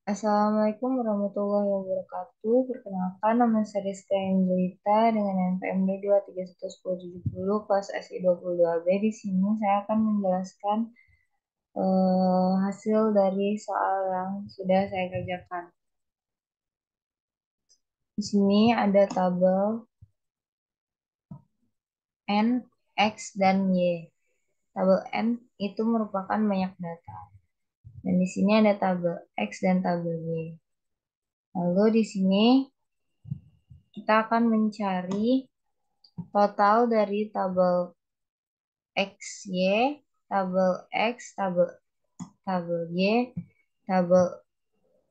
Assalamualaikum warahmatullahi wabarakatuh. Perkenalkan, nama saya Rizka Angelita dengan NPM 2311070 kelas SI 22B. Di sini saya akan menjelaskan hasil dari soal yang sudah saya kerjakan. Di sini ada tabel N, X, dan Y. Tabel N itu merupakan banyak data. Dan di sini ada tabel X dan tabel Y. Lalu di sini kita akan mencari total dari tabel X, Y, tabel X, tabel Y, tabel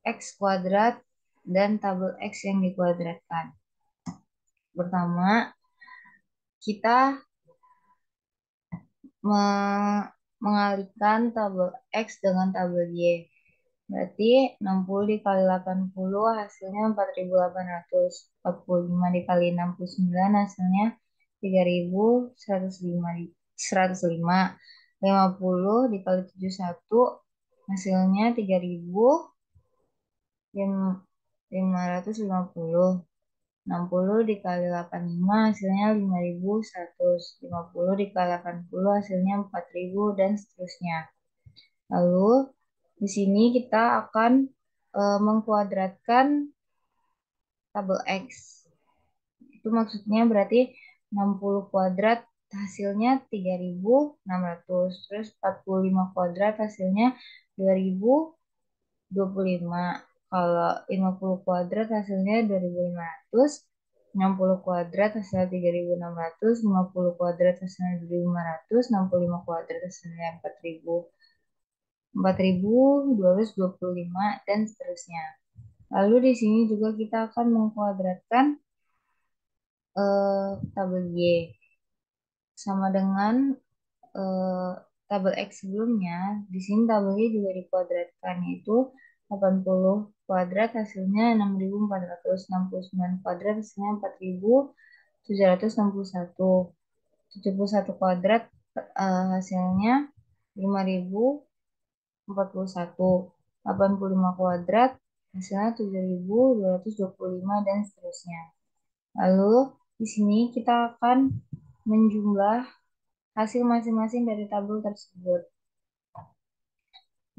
X kuadrat, dan tabel X yang dikuadratkan. Pertama, kita mengalihkan tabel X dengan tabel Y. Berarti 60 dikali 80 hasilnya 4.800. 45 dikali 69 hasilnya 3.105. 105. 50 dikali 71 hasilnya 3.550. 60 dikali 85 hasilnya 5.100. 50 dikali 80 hasilnya 4.000 dan seterusnya. Lalu di sini kita akan mengkuadratkan tabel X. Itu maksudnya berarti 60 kuadrat hasilnya 3.600. Terus 45 kuadrat hasilnya 2.025. Kalau 50 kuadrat hasilnya 2.500. 60 kuadrat hasilnya 3.600. 50 kuadrat hasilnya 2.500. 65 kuadrat hasilnya 4.225 dan seterusnya. Lalu di sini juga kita akan mengkuadratkan tabel Y sama dengan eh, tabel X sebelumnya. Di sini tabel Y juga dikuadratkan, yaitu 80 kuadrat hasilnya 6.469 kuadrat hasilnya 4.761. 71 kuadrat hasilnya 5.041. 85 kuadrat hasilnya 7.225 dan seterusnya. Lalu di sini kita akan menjumlah hasil masing-masing dari tabel tersebut.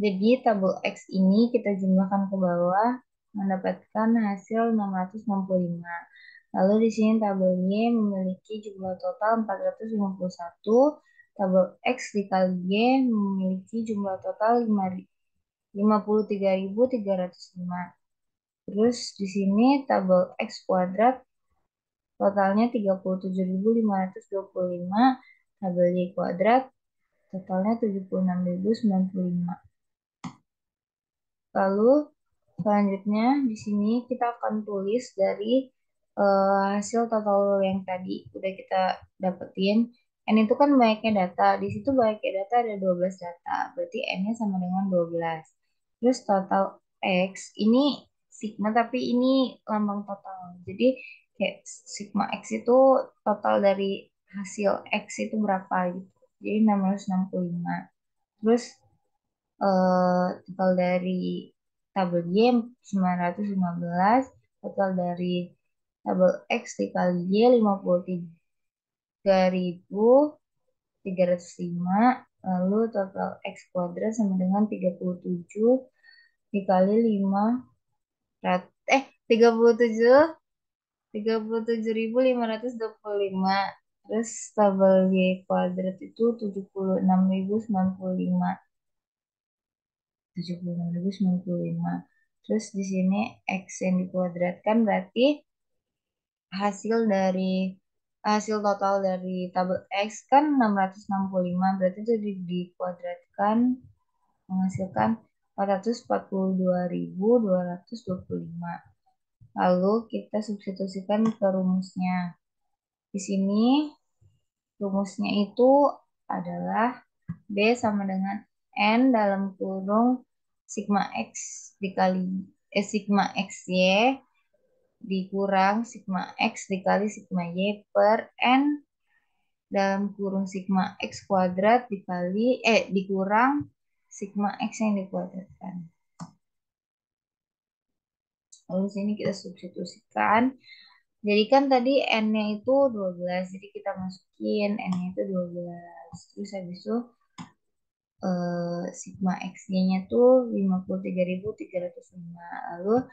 Jadi tabel X ini kita jumlahkan ke bawah mendapatkan hasil 665. Lalu di sini tabel Y memiliki jumlah total 451. Tabel X dikali Y memiliki jumlah total 53.305. Terus di sini tabel X kuadrat totalnya 37.525. Tabel Y kuadrat totalnya 76.095. Lalu selanjutnya di sini kita akan tulis dari hasil total yang tadi udah kita dapetin. N itu kan banyaknya data. Di situ banyaknya data ada 12 data. Berarti N-nya sama dengan 12. Terus total X ini sigma tapi ini lambang total. Jadi kayak sigma X itu total dari hasil X itu berapa gitu. Jadi 665. Terus total dari tabel Y 915, total dari tabel X dikali Y 53.305, lalu total X kuadrat sama dengan 37 dikali 500, 37.525. Terus tabel Y kuadrat itu 76.095. 76.095. Terus di sini X yang dikuadratkan berarti hasil dari hasil total dari tabel X kan 665, berarti itu dikuadratkan menghasilkan 442.225. Lalu kita substitusikan ke rumusnya. Di sini rumusnya itu adalah B sama dengan N dalam kurung sigma X dikali sigma XY dikurang sigma X dikali sigma Y per N dalam kurung sigma X kuadrat dikurang sigma X yang dikuadratkan. Lalu sini kita substitusikan. Jadi kan tadi N-nya itu 12, jadi kita masukin N-nya itu 12. Terus habis itu sigma X-nya tuh 53.305. Lalu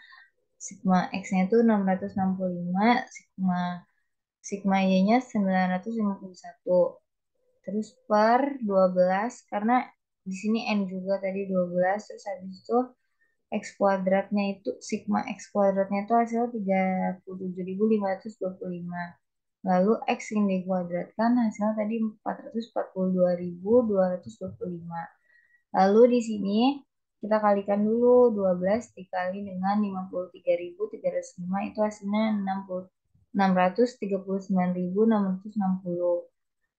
sigma X-nya tuh 665, sigma sigma Y-nya 951. Terus per 12 karena di sini N juga tadi 12, terus habis itu X kuadratnya itu sigma X kuadratnya itu hasilnya 37.525. Lalu X yang dikuadratkan hasilnya tadi 442.225. Lalu di sini kita kalikan dulu 12 dikali dengan 53.305 itu hasilnya 639.660.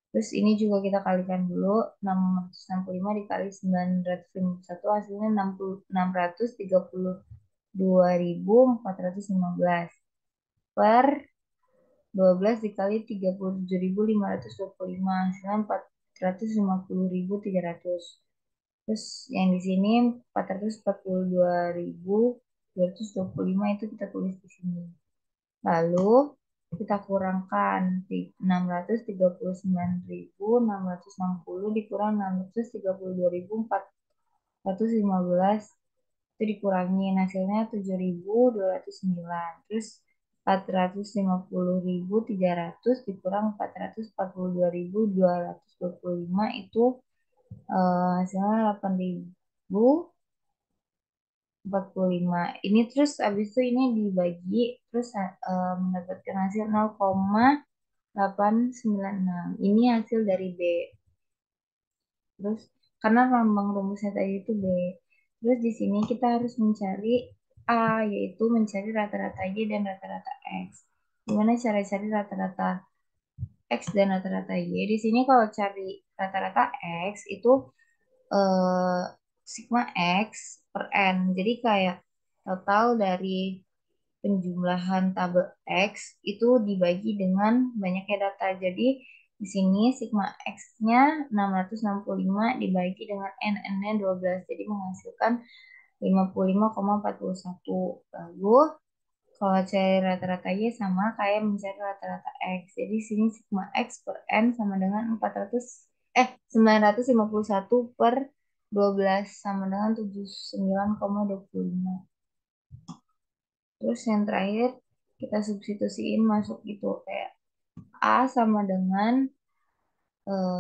Terus ini juga kita kalikan dulu 665 dikali 951 hasilnya 632.415 per 12 dikali 37.525 hasilnya 450.300. Terus yang di sini 442.225 itu kita tulis di sini. Lalu kita kurangkan 639.660 dikurang 632.415 itu dikurangin hasilnya 7.209. Terus 450.300 dikurang 442.225 itu hasilnya 8.045. Ini terus habis itu ini dibagi terus mendapatkan hasil 0,896. Ini hasil dari B. Terus karena lambang rumusnya tadi itu B. Terus di sini kita harus mencari A, yaitu mencari rata-rata Y dan rata-rata X. Gimana cara cari rata-rata X dan rata-rata Y? Di sini kalau cari rata-rata X itu eh, sigma X per N. Jadi kayak total dari penjumlahan tabel X itu dibagi dengan banyaknya data. Jadi di sini sigma X-nya 665 dibagi dengan N-nya 12. Jadi menghasilkan 55,41. Lalu kalau cari rata-rata Y sama kayak mencari rata-rata X. Jadi sini sigma X per N sama dengan 951 per 12 sama dengan 79,25. Terus yang terakhir kita substitusiin masuk gitu kayak A sama dengan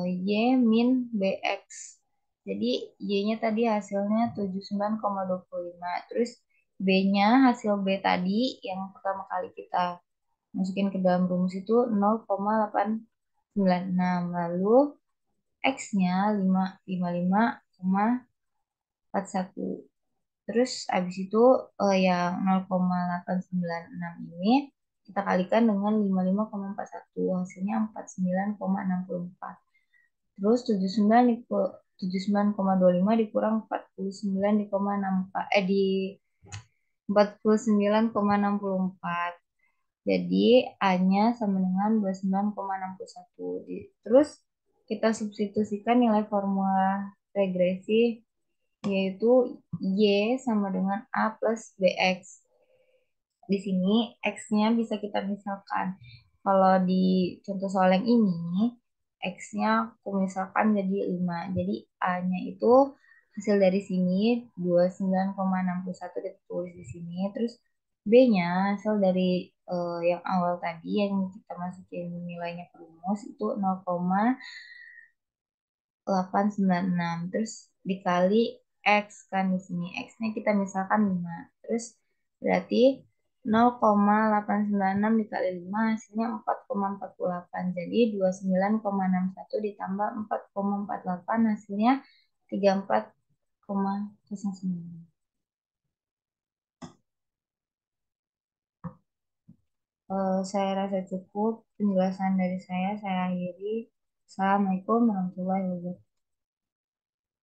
Y min BX. Jadi Y-nya tadi hasilnya 79,25. Terus B-nya hasil B tadi yang pertama kali kita masukin ke dalam rumus itu 0,896. Lalu X-nya 55,41. Terus habis itu yang 0,896 ini kita kalikan dengan 55,41 hasilnya 49,64. Terus 79,25 dikurang 49,64 di 49,64. Jadi A-nya sama dengan 29,61. Terus kita substitusikan nilai formula regresi yaitu Y sama dengan A plus BX. Di sini X-nya bisa kita misalkan. Kalau di contoh soal yang ini, X-nya aku misalkan jadi 5. Jadi A-nya itu hasil dari sini 29,61 kita tulis di sini. Terus B-nya hasil dari yang awal tadi yang kita masukin nilainya ke rumus itu 0,896 terus dikali X kan di sini X-nya kita misalkan 5 terus berarti 0,896 dikali 5 hasilnya 4,48 jadi 29,61 ditambah 4,48 hasilnya 34,09. Saya rasa cukup penjelasan dari saya akhiri. Assalamualaikum warahmatullahi wabarakatuh.